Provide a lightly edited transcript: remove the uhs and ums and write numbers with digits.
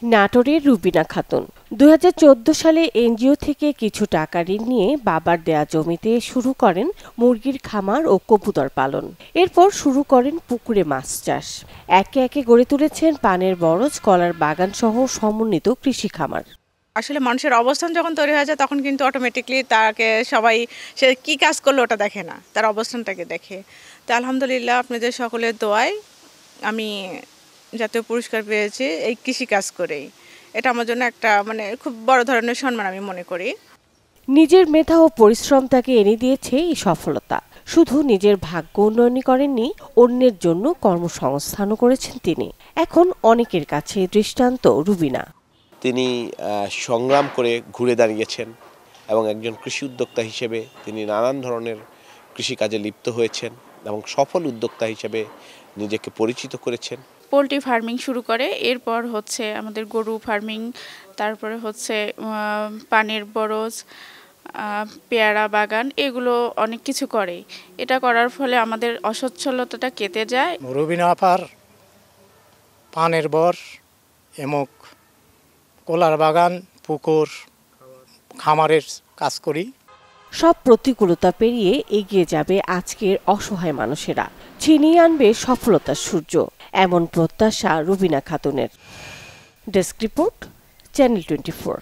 নাটোরের রুবিনা খাতুন ২০১৪ সালে এনজিও থেকে কিছু টাকা ঋণ নিয়ে বাবার দেয়া জমিতে শুরু করেন মুরগির খামার ও কবুতর পালন। এরপর শুরু করেন পুকুরে মাছ চাষ। একে একে গড়ে তুলেছেন পানের বরজ, কলার বাগান সহ সমন্বিত কৃষি খামার। আসলে মানুষের অবস্থান যখন তৈরি হয়ে যায় তখন কিন্তু অটোমেটিকলি তাকে সবাই সে কি কাজ করলো ওটা দেখে না, তার অবস্থানটাকে দেখে। তো আলহামদুলিল্লাহ আপনাদের সকলের দোয়ায় আমি জাতীয় পুরস্কার পেয়েছি এই কৃষি কাজ করেই। এটা আমার জন্য একটা খুব বড় ধরনের সম্মান আমি মনে করি। নিজের মেধা ও পরিশ্রম তাকে এনে দিয়েছে এই সফলতা। শুধু নিজের ভাগ্য উন্নয়নই করেননি, অন্যের জন্য কর্মসংস্থানও করেছেন তিনি। এখন অনেকের কাছে দৃষ্টান্ত রুবিনা। তিনি সংগ্রাম করে ঘুরে দাঁড়িয়েছেন এবং একজন কৃষি উদ্যোক্তা হিসেবে তিনি নানান ধরনের কৃষিকাজে লিপ্ত হয়েছেন এবং সফল উদ্যোক্তা হিসেবে নিজেকে পরিচিত করেছেন। পোলট্রি ফার্মিং শুরু করে, এরপর হচ্ছে আমাদের গরু ফার্মিং, তারপরে হচ্ছে পানের বরজ, পেয়ারা বাগান, এগুলো অনেক কিছু করে। এটা করার ফলে আমাদের অসচ্ছলতাটা কেটে যায়। রুবিনা আপার পানের বর, এমক, কলার বাগান, পুকুর, খামারের কাজ করি। সব প্রতিকূলতা পেরিয়ে এগিয়ে যাবে আজকের অসহায় মানুষেরা, ছিনিয়ে আনবে সফলতার সূর্য, এমন প্রত্যাশা রুবিনা খাতুনের। Desk report, channel 24।